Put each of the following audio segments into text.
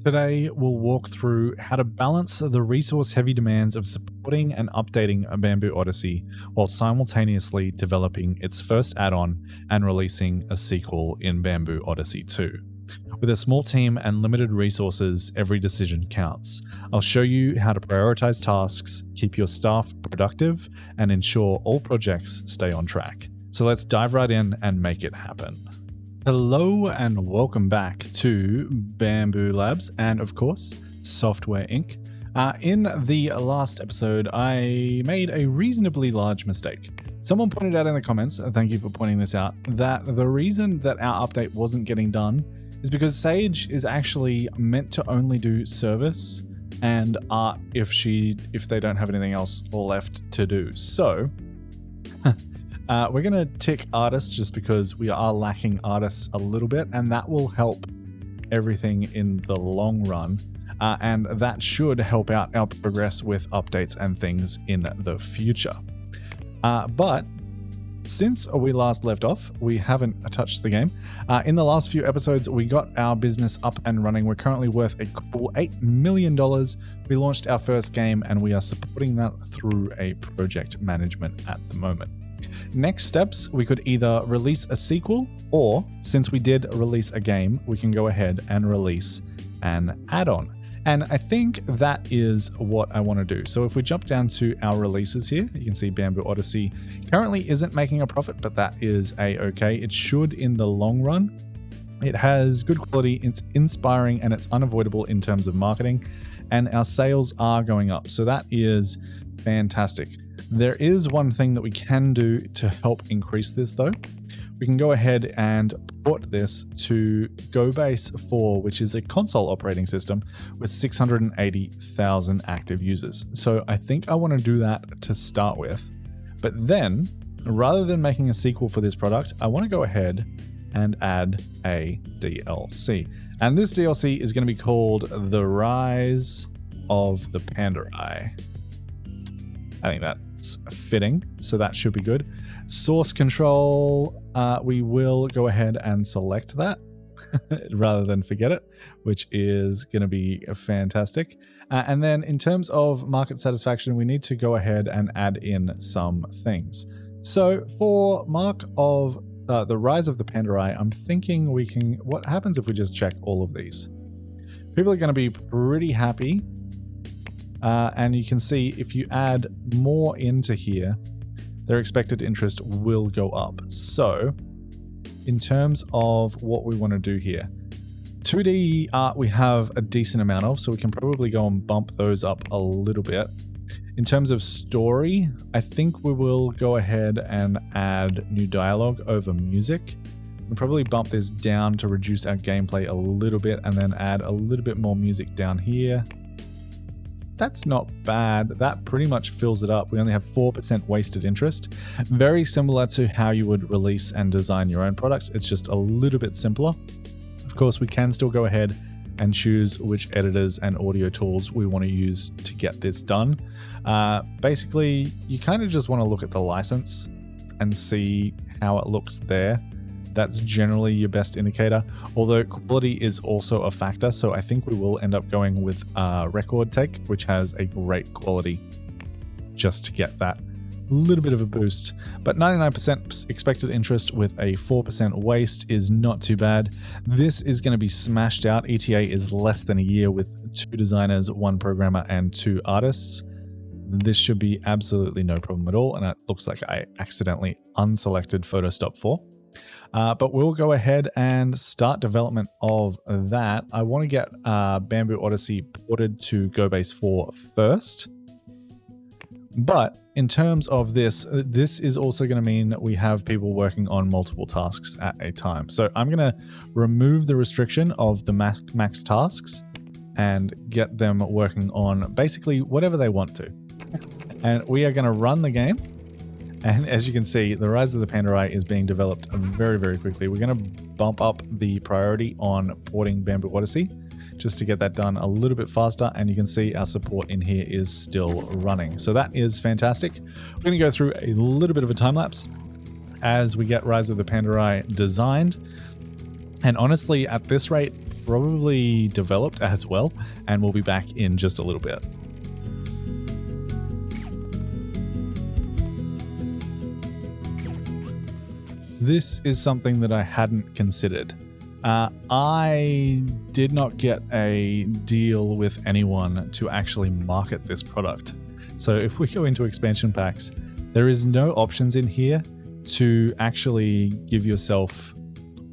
Today, we'll walk through how to balance the resource-heavy demands of supporting and updating a Bamboo Odyssey while simultaneously developing its first add-on and releasing a sequel in Bamboo Odyssey 2. With a small team and limited resources, every decision counts. I'll show you how to prioritize tasks, keep your staff productive, and ensure all projects stay on track. So let's dive right in and make it happen. Hello and welcome back to Bamboo Labs and of course Software Inc. In the last episode I made a reasonably large mistake. Someone pointed out in the comments, thank you for pointing this out, that the reason that our update wasn't getting done is because Sage is actually meant to only do service and art if they don't have anything else left to do. So we're going to tick artists just because we are lacking artists a little bit, and that will help everything in the long run. And that should help out our progress with updates and things in the future. But since we last left off, we haven't touched the game. In the last few episodes, we got our business up and running. We're currently worth a cool $8 million. We launched our first game, and we are supporting that through a project management at the moment. Next steps, we could either release a sequel, or since we did release a game, we can go ahead and release an add-on. And I think that is what I want to do. So if we jump down to our releases here, you can see Bamboo Odyssey currently isn't making a profit, but that is a-okay. It should in the long run. It has good quality, it's inspiring, and it's unavoidable in terms of marketing, and our sales are going up. So that is fantastic. There is one thing that we can do to help increase this though. We can go ahead and port this to GoBase 4, which is a console operating system with 680,000 active users. So I think I want to do that to start with. But then, rather than making a sequel for this product, I want to go ahead and add a DLC. And this DLC is going to be called The Rise of the Pandari. I think that's fitting, so that should be good. Source control, we will go ahead and select that rather than forget it, which is going to be fantastic. And then in terms of market satisfaction, we need to go ahead and add in some things. So for mark of the Rise of the Pandari, I'm thinking we can, what happens if we just check all of these? People are going to be pretty happy. And you can see if you add more into here, their expected interest will go up. So in terms of what we want to do here, 2D art we have a decent amount of, so we can probably go and bump those up a little bit. In terms of story, I think we will go ahead and add new dialogue over music. We'll probably bump this down to reduce our gameplay a little bit and then add a little bit more music down here. That's not bad. That pretty much fills it up. We only have 4% wasted interest. Very similar to how you would release and design your own products. It's just a little bit simpler. Of course, we can still go ahead and choose which editors and audio tools we want to use to get this done. Basically, you kind of just want to look at the license and see how it looks there. That's generally your best indicator, although quality is also a factor, so I think we will end up going with Record Take, which has a great quality, just to get that little bit of a boost. But 99% expected interest with a 4% waste is not too bad. This is going to be smashed out. ETA is less than a year with 2 designers, 1 programmer, and 2 artists. This should be absolutely no problem at all, and it looks like I accidentally unselected Photostop 4. But we'll go ahead and start development of that. I want to get Bamboo Odyssey ported to GoBase 4 first. But in terms of this is also going to mean that we have people working on multiple tasks at a time. So I'm going to remove the restriction of the max tasks and get them working on basically whatever they want to. And we are going to run the game. And as you can see, the Rise of the Pandari is being developed very, very quickly. We're going to bump up the priority on porting Bamboo Odyssey just to get that done a little bit faster. And you can see our support in here is still running. So that is fantastic. We're going to go through a little bit of a time lapse as we get Rise of the Pandari designed. And honestly, at this rate, probably developed as well, and we'll be back in just a little bit. This is something that I hadn't considered. I did not get a deal with anyone to actually market this product. So if we go into expansion packs, there is no options in here to actually give yourself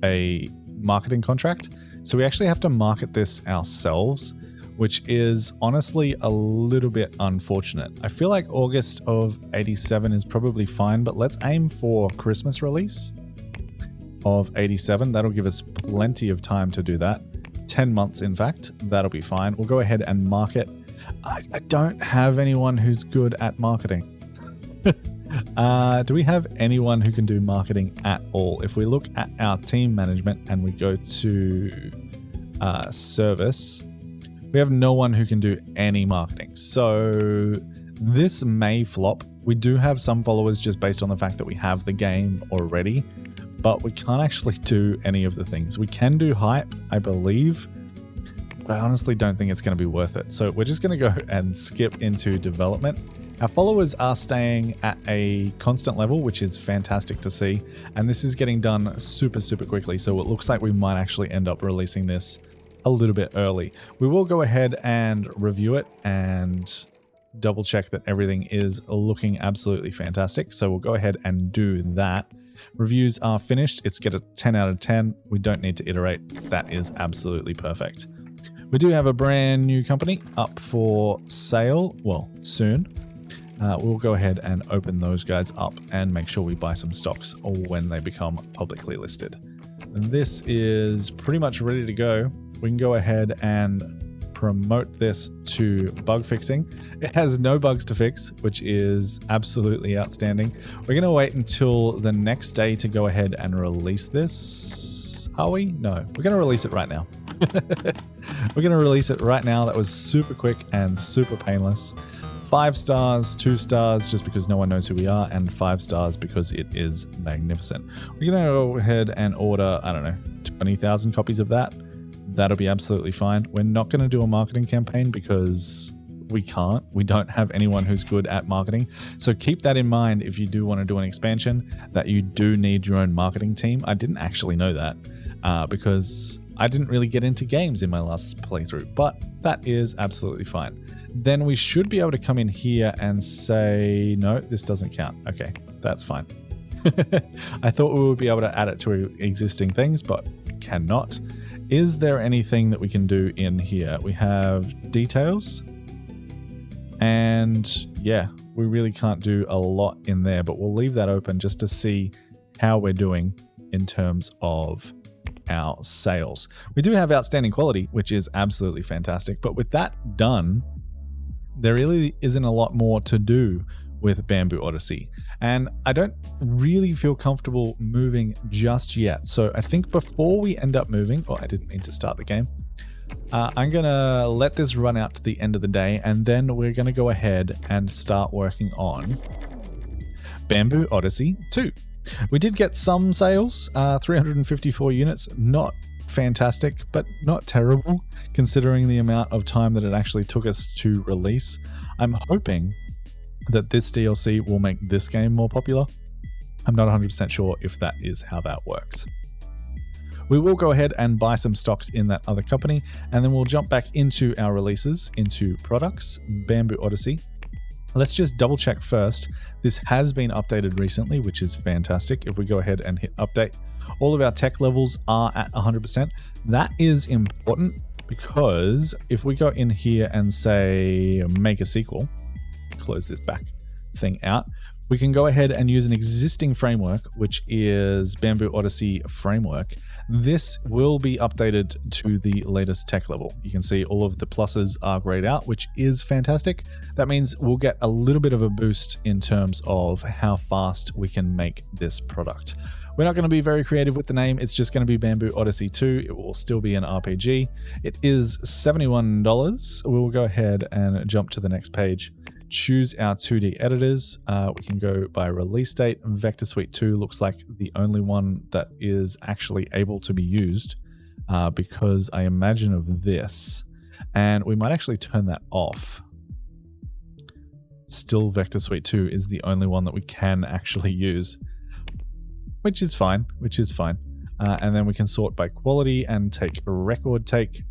a marketing contract. So we actually have to market this ourselves, which is honestly a little bit unfortunate. I feel like August of 87 is probably fine, but let's aim for Christmas release of 87. That'll give us plenty of time to do that. 10 months, in fact. That'll be fine. We'll go ahead and market. I don't have anyone who's good at marketing. Do we have anyone who can do marketing at all? If we look at our team management and we go to service, we have no one who can do any marketing. So this may flop. We do have some followers just based on the fact that we have the game already, but we can't actually do any of the things. We can do hype, I believe, but I honestly don't think it's going to be worth it. So we're just going to go and skip into development. Our followers are staying at a constant level, which is fantastic to see. And this is getting done super, super quickly. So it looks like we might actually end up releasing this a little bit early. We will go ahead and review it and double check that everything is looking absolutely fantastic. So we'll go ahead and do that. Reviews are finished. It's get a 10 out of 10. We don't need to iterate. That is absolutely perfect. We do have a brand new company up for sale. Well, soon. We'll go ahead and open those guys up and make sure we buy some stocks when they become publicly listed. And this is pretty much ready to go. We can go ahead and promote this to bug fixing. It has no bugs to fix, which is absolutely outstanding. We're going to wait until the next day to go ahead and release this. Are we? No, we're going to release it right now. We're going to release it right now. That was super quick and super painless. 5 stars, 2 stars, just because no one knows who we are, and 5 stars because it is magnificent. We're going to go ahead and order, 20,000 copies of that. That'll be absolutely fine. We're not going to do a marketing campaign because we can't. We don't have anyone who's good at marketing. So keep that in mind if you do want to do an expansion, that you do need your own marketing team. I didn't actually know that because I didn't really get into games in my last playthrough, but that is absolutely fine. Then we should be able to come in here and say, no, this doesn't count. Okay, that's fine. I thought we would be able to add it to existing things, but cannot. Is there anything that we can do in here? We have details. And yeah, we really can't do a lot in there, but we'll leave that open just to see how we're doing in terms of our sales. We do have outstanding quality, which is absolutely fantastic. But with that done, there really isn't a lot more to do with Bamboo Odyssey. And I don't really feel comfortable moving just yet. So I think before we end up moving, I didn't mean to start the game. I'm going to let this run out to the end of the day, and then we're going to go ahead and start working on Bamboo Odyssey 2. We did get some sales, 354 units, not fantastic, but not terrible considering the amount of time that it actually took us to release. I'm hoping that this DLC will make this game more popular. I'm not 100% sure if that is how that works. We will go ahead and buy some stocks in that other company, and then we'll jump back into our releases, into products, Bamboo Odyssey. Let's just double check first. This has been updated recently, which is fantastic. If we go ahead and hit update, all of our tech levels are at 100%. That is important because if we go in here and say make a sequel, close this back thing out, we can go ahead and use an existing framework, which is Bamboo Odyssey framework. This will be updated to the latest tech level. You can see all of the pluses are grayed out, which is fantastic. That means we'll get a little bit of a boost in terms of how fast we can make this product. We're not going to be very creative with the name. It's just going to be Bamboo Odyssey 2. It will still be an RPG. It is $71. We'll go ahead and jump to the next page. Choose our 2D editors. We can go by release date. Vector Suite 2 looks like the only one that is actually able to be used. because I imagine of this. And we might actually turn that off. Still, Vector Suite 2 is the only one that we can actually use, which is fine, and then we can sort by quality and take a record take,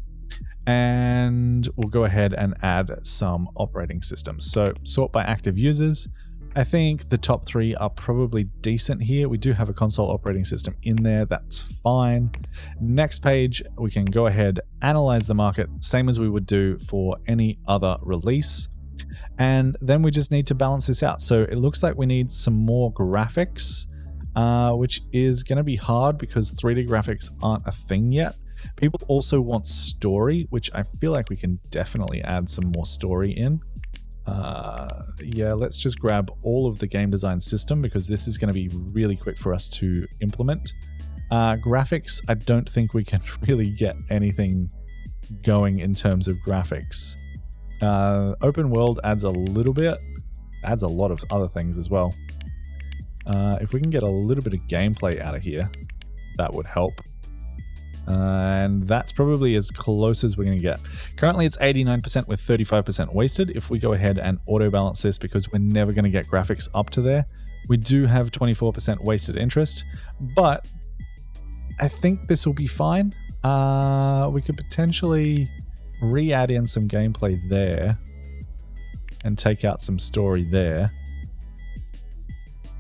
and we'll go ahead and add some operating systems. So sort by active users. I think the top 3 are probably decent here. We do have a console operating system in there. That's fine. Next page, we can go ahead, analyze the market, same as we would do for any other release. And then we just need to balance this out. So it looks like we need some more graphics, which is going to be hard because 3D graphics aren't a thing yet. People also want story, which I feel like we can definitely add some more story in. Yeah, let's just grab all of the game design system because this is going to be really quick for us to implement. Graphics, I don't think we can really get anything going in terms of graphics. Open world adds a little bit, adds a lot of other things as well. If we can get a little bit of gameplay out of here, that would help. And that's probably as close as we're going to get. Currently it's 89% with 35% wasted. If we go ahead and auto balance this, because we're never going to get graphics up to there, we do have 24% wasted interest, but I think this will be fine. We could potentially re-add in some gameplay there and take out some story there.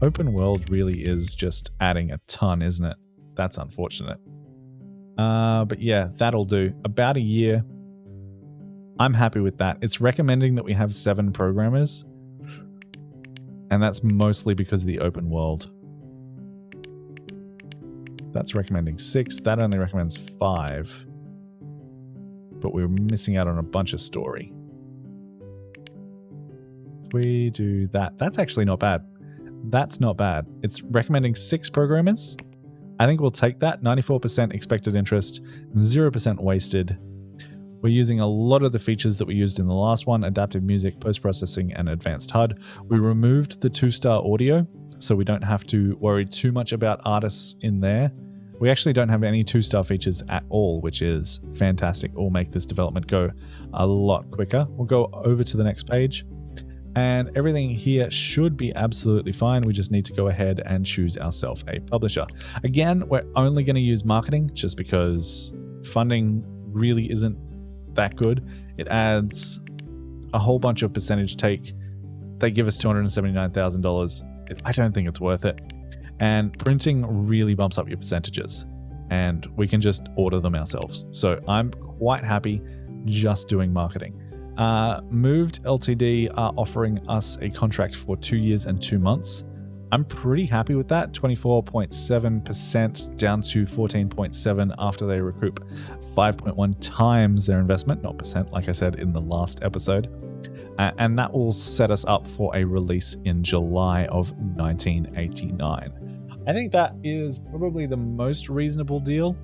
Open world really is just adding a ton, isn't it? That's unfortunate. But yeah, that'll do. About a year. I'm happy with that. It's recommending that we have 7 programmers, and that's mostly because of the open world. That's recommending 6. That only recommends 5. But we're missing out on a bunch of story. If we do that, that's actually not bad. That's not bad. It's recommending 6 programmers. I think we'll take that. 94% expected interest, 0% wasted. We're using a lot of the features that we used in the last one: adaptive music, post-processing, and advanced HUD. We removed the 2-star audio, so we don't have to worry too much about artists in there. We actually don't have any 2-star features at all, which is fantastic. It will make this development go a lot quicker. We'll go over to the next page, and everything here should be absolutely fine. We just need to go ahead and choose ourselves a publisher. Again, we're only going to use marketing just because funding really isn't that good. It adds a whole bunch of percentage take. They give us $279,000. I don't think it's worth it. And printing really bumps up your percentages, and we can just order them ourselves. So I'm quite happy just doing marketing. Moved Ltd are offering us a contract for 2 years and 2 months. I'm pretty happy with that. 24.7% down to 14.7% after they recoup 5.1 times their investment, not percent, like I said in the last episode. And that will set us up for a release in July of 1989. I think that is probably the most reasonable deal.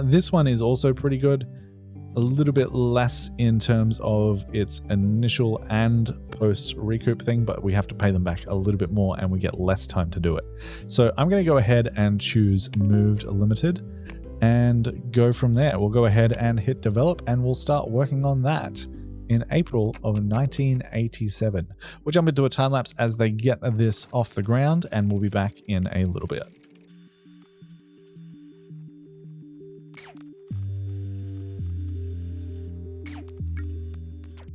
This one is also pretty good. A little bit less in terms of its initial and post recoup thing, but we have to pay them back a little bit more and we get less time to do it. So I'm going to go ahead and choose Moved Limited and go from there. We'll go ahead and hit develop and we'll start working on that in April of 1987. We'll jump into a time lapse as they get this off the ground, and we'll be back in a little bit.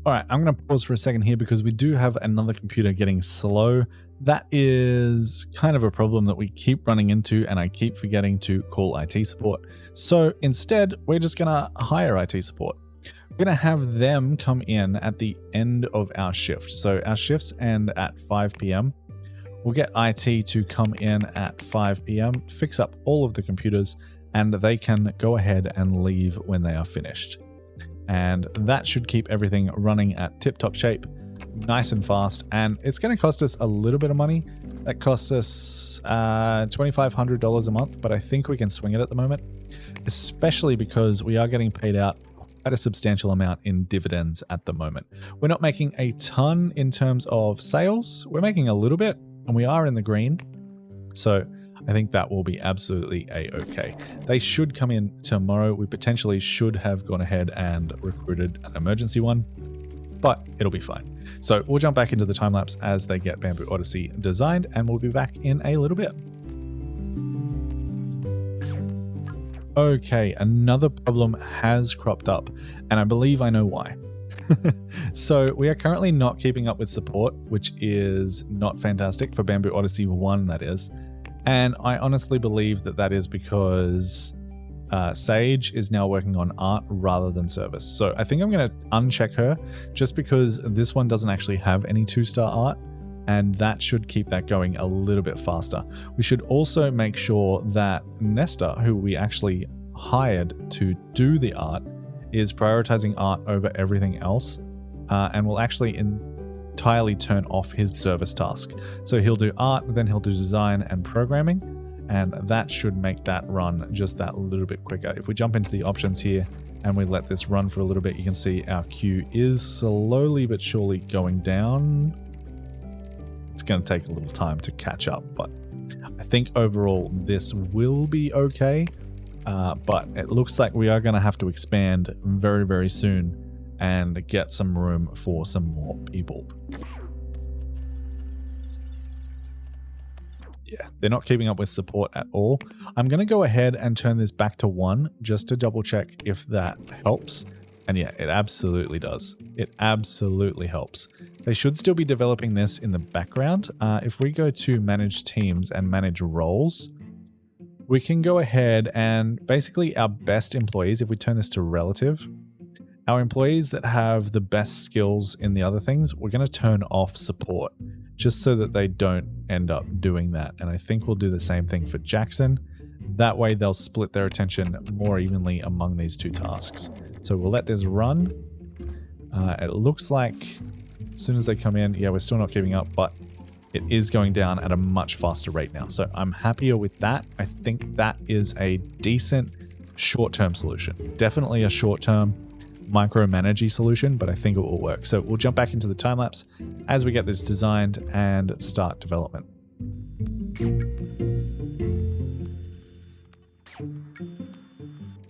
All right, I'm going to pause for a second here because we do have another computer getting slow. That is kind of a problem that we keep running into, and I keep forgetting to call IT support. So instead, we're just going to hire IT support. We're going to have them come in at the end of our shift. So our shifts end at 5 p.m. We'll get IT to come in at 5 p.m., fix up all of the computers, and they can go ahead and leave when they are finished. And that should keep everything running at tip-top shape, nice and fast. And it's going to cost us a little bit of money. That costs us $2,500 a month, but I think we can swing it at the moment, especially because we are getting paid out quite a substantial amount in dividends at the moment. We're not making a ton in terms of sales. We're making a little bit, and we are in the green. So I think that will be absolutely a-okay. They should come in tomorrow. We potentially should have gone ahead and recruited an emergency one, but it'll be fine. So we'll jump back into the time lapse as they get Bamboo Odyssey designed, and we'll be back in a little bit. Okay, another problem has cropped up, and I believe I know why. So we are currently not keeping up with support, which is not fantastic for Bamboo Odyssey 1, that is. And I honestly believe that that is because Sage is now working on art rather than service. So I think I'm going to uncheck her just because this one doesn't actually have any 2-star art, and that should keep that going a little bit faster. We should also make sure that Nesta, who we actually hired to do the art, is prioritizing art over everything else, and will actually entirely turn off his service task. So he'll do art, then he'll do design and programming, and that should make that run just that little bit quicker. If we jump into the options here and we let this run for a little bit, you can see our queue is slowly but surely going down. It's going to take a little time to catch up, but I think overall this will be okay. But it looks like we are going to have to expand very, very soon and get some room for some more people. Yeah, they're not keeping up with support at all. I'm going to go ahead and turn this back to 1 just to double check if that helps. And yeah, it absolutely does. It absolutely helps. They should still be developing this in the background. If we go to manage teams and manage roles, we can go ahead and basically our best employees, if we turn this to relative, our employees that have the best skills in the other things, we're going to turn off support just so that they don't end up doing that. And I think we'll do the same thing for Jackson. That way they'll split their attention more evenly among these 2 tasks. So we'll let this run. It looks like as soon as they come in, yeah, we're still not keeping up, but it is going down at a much faster rate now. So I'm happier with that. I think that is a decent short-term solution. Definitely a short-term micromanagey solution, but I think it will work. So we'll jump back into the time lapse as we get this designed and start development.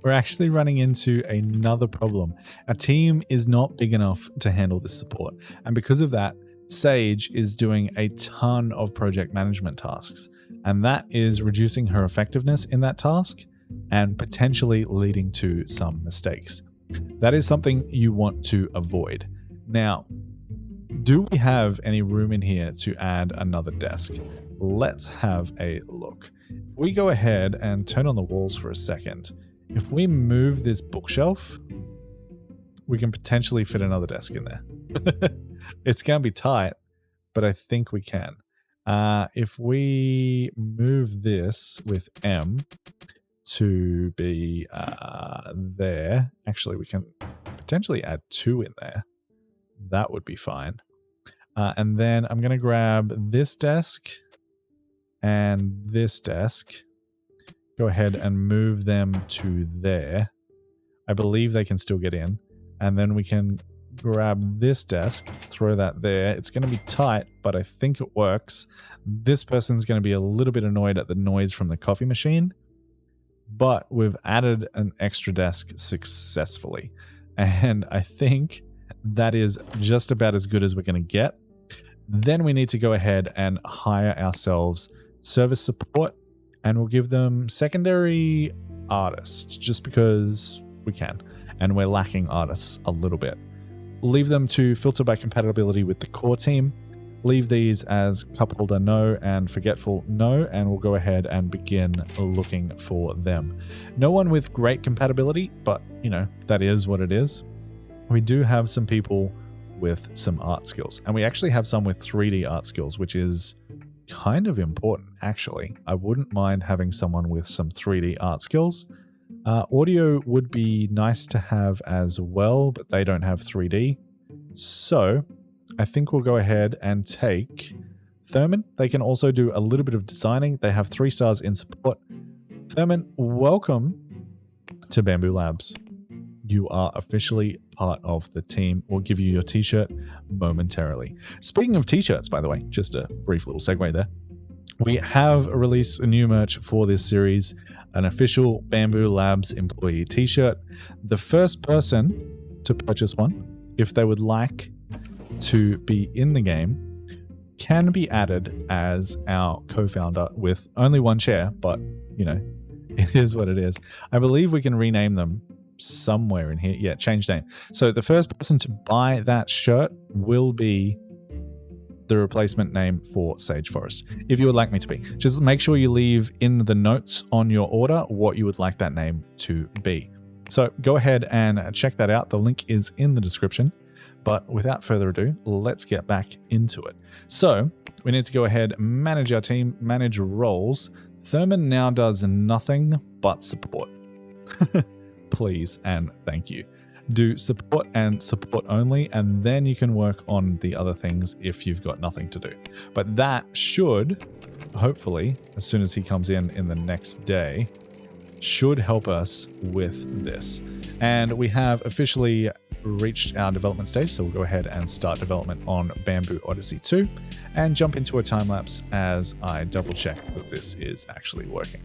We're actually running into another problem. Our team is not big enough to handle this support. And because of that, Sage is doing a ton of project management tasks, and that is reducing her effectiveness in that task and potentially leading to some mistakes. That is something you want to avoid. Now, do we have any room in here to add another desk? Let's have a look. If we go ahead and turn on the walls for a second, if we move this bookshelf, we can potentially fit another desk in there. It's going to be tight, but I think we can. If we move this with M to be there, actually we can potentially add 2 in there. That would be fine. And then I'm going to grab this desk and this desk. Go ahead and move them to there. I believe they can still get in. And then we can grab this desk, throw that there. It's going to be tight, but I think it works. This person's going to be a little bit annoyed at the noise from the coffee machine, but we've added an extra desk successfully. And I think that is just about as good as we're going to get. Then we need to go ahead and hire ourselves service support, and we'll give them secondary artists just because we can. And we're lacking artists a little bit. Leave them to filter by compatibility with the core team. Leave these as coupled a no and forgetful no, and we'll go ahead and begin looking for them. No one with great compatibility, but you know, that is what it is. We do have some people with some art skills, and we actually have some with 3D art skills, which is kind of important actually. I wouldn't mind having someone with some 3D art skills. Audio would be nice to have as well, but they don't have 3D. So I think we'll go ahead and take Thurman. They can also do a little bit of designing. They have 3 stars in support. Thurman, welcome to Bamboo Labs. You are officially part of the team. We'll give you your t-shirt momentarily. Speaking of t-shirts, by the way, just a brief little segue there. We have released a new merch for this series, an official Bamboo Labs employee t-shirt. The first person to purchase one, if they would like to be in the game, can be added as our co-founder with only one share, but you know, it is what it is. I believe we can rename them somewhere in here. Yeah, change name. So the first person to buy that shirt will be the replacement name for Sage Forest. If you would like me to be, just make sure you leave in the notes on your order what you would like that name to be. So go ahead and check that out. The link is in the description. But without further ado, let's get back into it. So we need to go ahead, manage our team, manage roles. Thurman now does nothing but support. Please and thank you. Do support and support only, and then you can work on the other things if you've got nothing to do. But that should, hopefully, as soon as he comes in the next day, should help us with this. And we have officially reached our development stage, so we'll go ahead and start development on Bamboo Odyssey 2 and jump into a time lapse as I double check that this is actually working.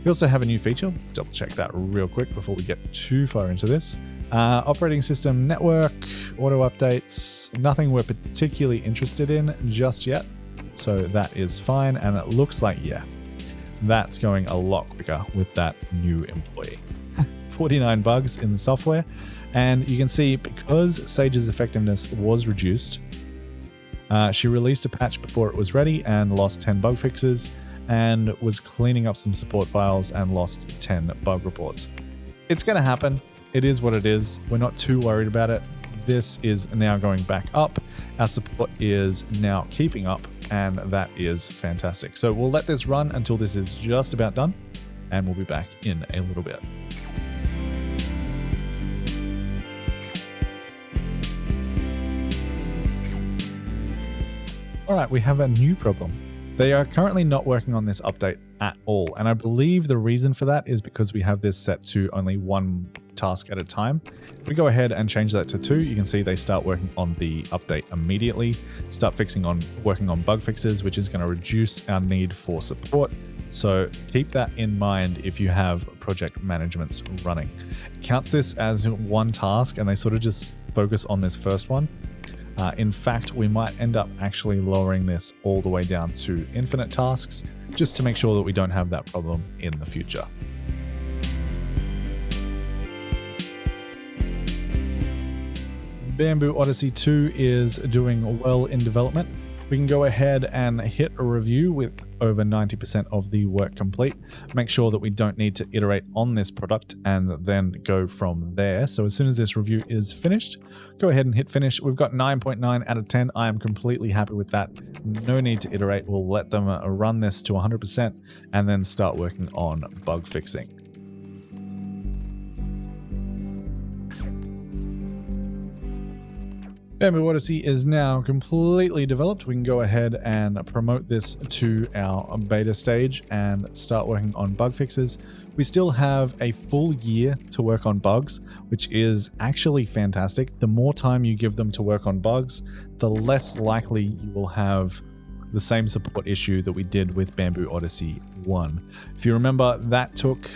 We also have a new feature, double check that real quick before we get too far into this. Operating system, network, auto updates, nothing we're particularly interested in just yet, so that is fine. And it looks like, yeah, that's going a lot quicker with that new employee. 49 bugs in the software, and you can see because Sage's effectiveness was reduced, she released a patch before it was ready and lost 10 bug fixes, and was cleaning up some support files and lost 10 bug reports. It's going to happen. It is what it is. We're not too worried about it. This is now going back up. Our support is now keeping up, and that is fantastic. So we'll let this run until this is just about done, and we'll be back in a little bit. All right, we have a new problem. They are currently not working on this update at all, and I believe the reason for that is because we have this set to only one task at a time. If we go ahead and change that to 2, you can see they start working on the update immediately, start working on bug fixes, which is going to reduce our need for support. So keep that in mind if you have project managements running. It counts this as one task, and they sort of just focus on this first one. In fact, we might end up actually lowering this all the way down to infinite tasks, just to make sure that we don't have that problem in the future. Bamboo Odyssey 2 is doing well in development. We can go ahead and hit a review with over 90% of the work complete. Make sure that we don't need to iterate on this product and then go from there. So as soon as this review is finished, go ahead and hit finish. We've got 9.9 out of 10. I am completely happy with that. No need to iterate. We'll let them run this to 100% and then start working on bug fixing. Bamboo Odyssey is now completely developed. We can go ahead and promote this to our beta stage and start working on bug fixes. We still have a full year to work on bugs, which is actually fantastic. The more time you give them to work on bugs, the less likely you will have the same support issue that we did with Bamboo Odyssey 1. If you remember, that took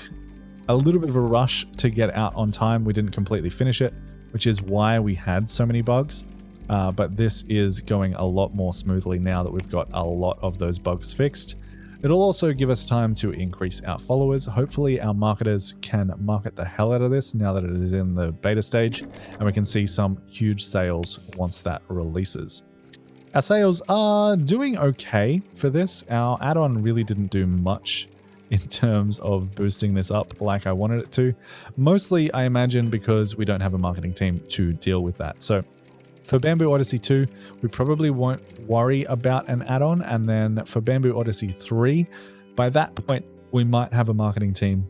a little bit of a rush to get out on time. We didn't completely finish it, which is why we had so many bugs. But this is going a lot more smoothly now that we've got a lot of those bugs fixed. It'll also give us time to increase our followers. Hopefully our marketers can market the hell out of this now that it is in the beta stage, and we can see some huge sales once that releases. Our sales are doing okay for this. Our add-on really didn't do much in terms of boosting this up like I wanted it to. Mostly, I imagine, because we don't have a marketing team to deal with that. So for Bamboo Odyssey 2, we probably won't worry about an add-on. And then for Bamboo Odyssey 3, by that point, we might have a marketing team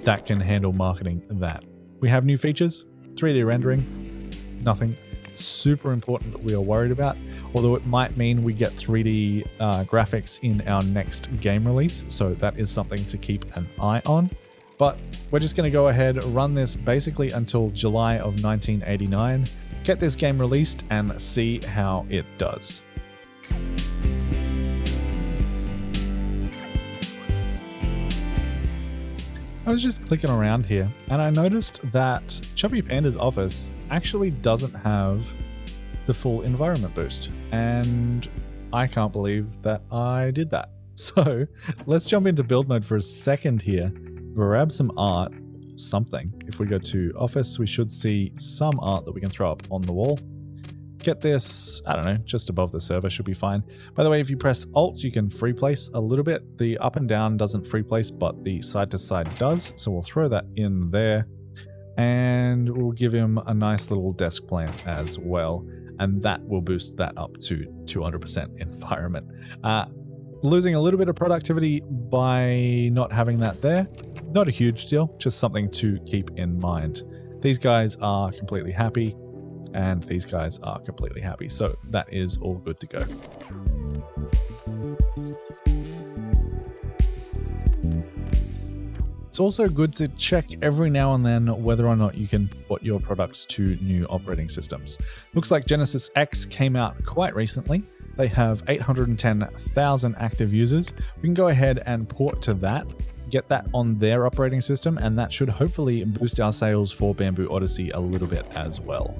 that can handle marketing that. We have new features, 3D rendering, nothing super important that we are worried about, although it might mean we get 3D graphics in our next game release. So that is something to keep an eye on. But we're just going to go ahead, run this basically until July of 1989, get this game released and see how it does. I was just clicking around here and I noticed that Chubby Panda's office actually doesn't have the full environment boost, and I can't believe that I did that. So let's jump into build mode for a second here, grab some art, something. If we go to office, we should see some art that we can throw up on the wall. Get this, I don't know, just above the server should be fine. By the way, if you press Alt, you can free place a little bit. The up and down doesn't free place, but the side to side does. So we'll throw that in there and we'll give him a nice little desk plant as well. And that will boost that up to 200% environment. Losing a little bit of productivity by not having that there. Not a huge deal, just something to keep in mind. These guys are completely happy, and these guys are completely happy. So that is all good to go. It's also good to check every now and then whether or not you can port your products to new operating systems. Looks like Genesis X came out quite recently. They have 810,000 active users. We can go ahead and port to that, get that on their operating system, and that should hopefully boost our sales for Bamboo Odyssey a little bit as well.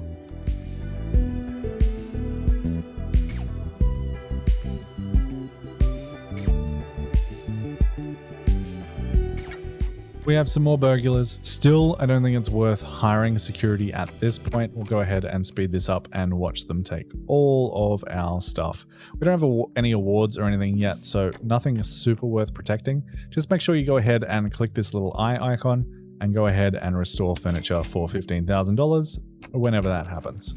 We have some more burglars. Still, I don't think it's worth hiring security at this point. We'll go ahead and speed this up and watch them take all of our stuff. We don't have any awards or anything yet, so nothing is super worth protecting. Just make sure you go ahead and click this little eye icon and go ahead and restore furniture for $15,000 whenever that happens.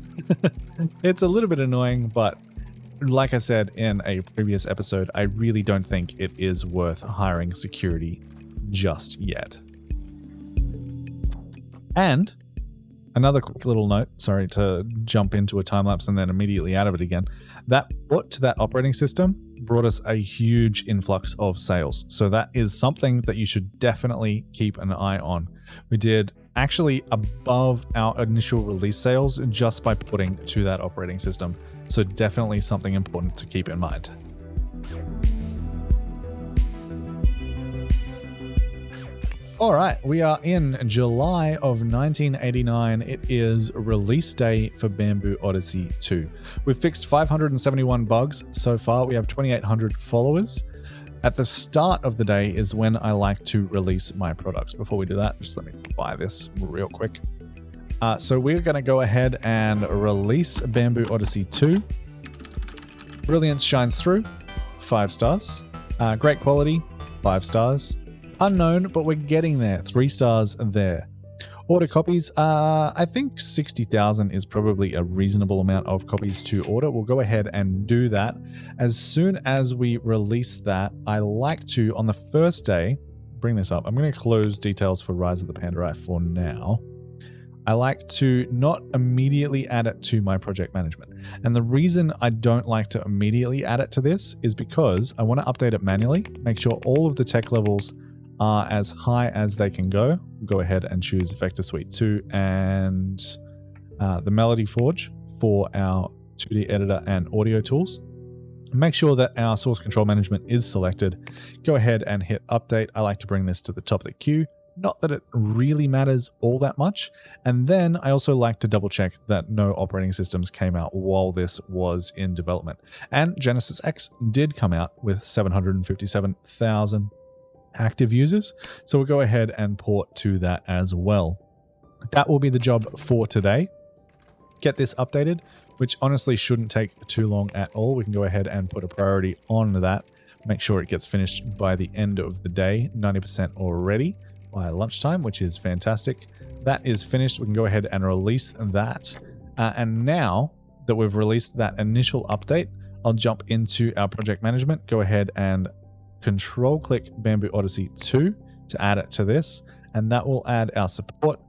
It's a little bit annoying, but like I said in a previous episode, I really don't think it is worth hiring security just yet. And another quick little note, sorry to jump into a time lapse and then immediately out of it again. That port to that operating system brought us a huge influx of sales. So that is something that you should definitely keep an eye on. We did actually above our initial release sales just by putting to that operating system. So definitely something important to keep in mind. All right, we are in July of 1989. It is release day for Bamboo Odyssey 2. We've fixed 571 bugs so far. We have 2,800 followers. At the start of the day is when I like to release my products. Before we do that, just let me buy this real quick. So we're going to go ahead and release Bamboo Odyssey 2. Brilliance shines through, 5 stars. Great quality, 5 stars. Unknown, but we're getting there. 3 stars there. Order copies, I think 60,000 is probably a reasonable amount of copies to order. We'll go ahead and do that. As soon as we release that, I like to, on the first day, bring this up. I'm going to close details for Rise of the Pandari for now. I like to not immediately add it to my project management. And the reason I don't like to immediately add it to this is because I want to update it manually, make sure all of the tech levels are as high as they can go. Go ahead and choose Vector Suite 2 and the Melody Forge for our 2D editor and audio tools. Make sure that our source control management is selected. Go ahead and hit update. I like to bring this to the top of the queue. Not that it really matters all that much. And then I also like to double check that no operating systems came out while this was in development. And Genesis X did come out with 757,000 active users, so we'll go ahead and port to that as well. That will be the job for today. Get this updated, which honestly shouldn't take too long at all. We can go ahead and put a priority on that. Make sure it gets finished by the end of the day, 90% already by lunchtime, which is fantastic. That is finished. We can go ahead and release that. And now that we've released that initial update, I'll jump into our project management, go ahead and control click Bamboo Odyssey 2 to add it to this, and that will add our support.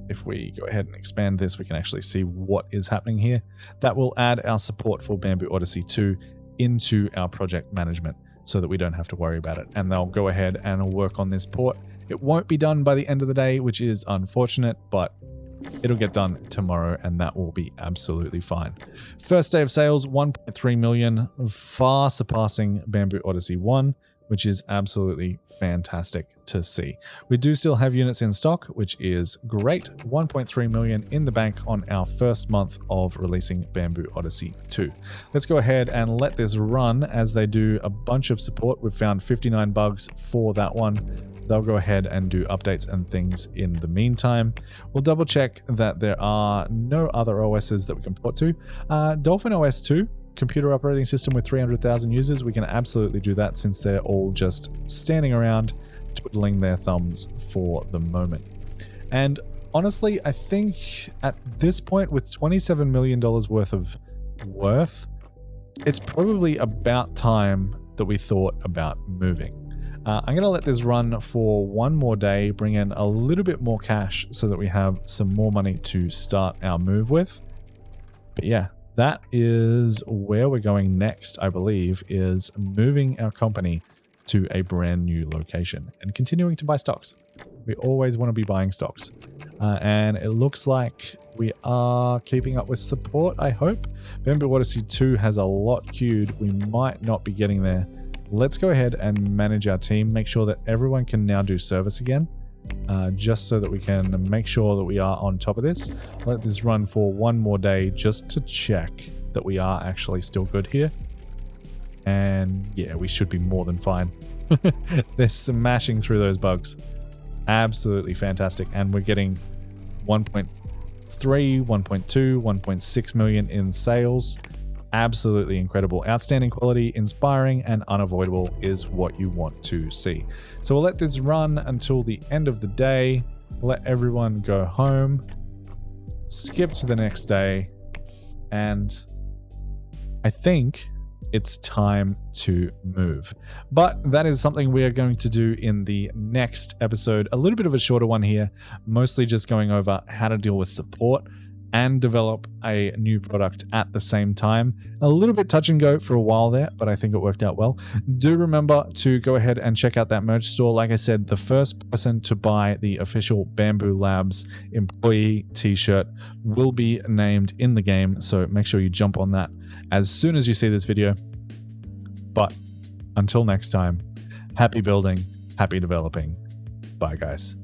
If we go ahead and expand this, we can actually see what is happening here. That will add our support for Bamboo Odyssey 2 into our project management so that we don't have to worry about it. And they'll go ahead and work on this port. It won't be done by the end of the day, which is unfortunate, but it'll get done tomorrow and that will be absolutely fine. First day of sales, 1.3 million, far surpassing Bamboo Odyssey 1. which is absolutely fantastic to see. We do still have units in stock, which is great. 1.3 million in the bank on our first month of releasing Bamboo Odyssey 2. Let's go ahead and let this run as they do a bunch of support. We've found 59 bugs for that one. They'll go ahead and do updates and things in the meantime. We'll double check that there are no other OSs that we can port to. Dolphin OS 2, computer operating system with 300,000 users, we can absolutely do that since they're all just standing around twiddling their thumbs for the moment. And honestly, I think at this point with $27 million worth, it's probably about time that we thought about moving. I'm going to let this run for one more day, bring in a little bit more cash so that we have some more money to start our move with. But yeah, that is where we're going next, I believe, is moving our company to a brand new location and continuing to buy stocks. We always want to be buying stocks. And it looks like we are keeping up with support, I hope. Bamboo Odyssey 2 has a lot queued. We might not be getting there. Let's go ahead and manage our team, make sure that everyone can now do service again. Just so that we can make sure that we are on top of this. Let this run for one more day just to check that we are actually still good here. And yeah, we should be more than fine. They're smashing through those bugs. Absolutely fantastic. And we're getting 1.3, 1.2, 1.6 million in sales. Absolutely incredible. Outstanding quality, inspiring, and unavoidable is what you want to see. So we'll let this run until the end of the day. Let everyone go home. Skip to the next day. And I think it's time to move. But that is something we are going to do in the next episode. A little bit of a shorter one here, mostly just going over how to deal with support and develop a new product at the same time. A little bit touch and go for a while there, but I think it worked out well. Do remember to go ahead and check out that merch store. Like I said, the first person to buy the official Bamboo Labs employee t-shirt will be named in the game, so make sure you jump on that as soon as you see this video. But until next time, happy building, happy developing. Bye, guys.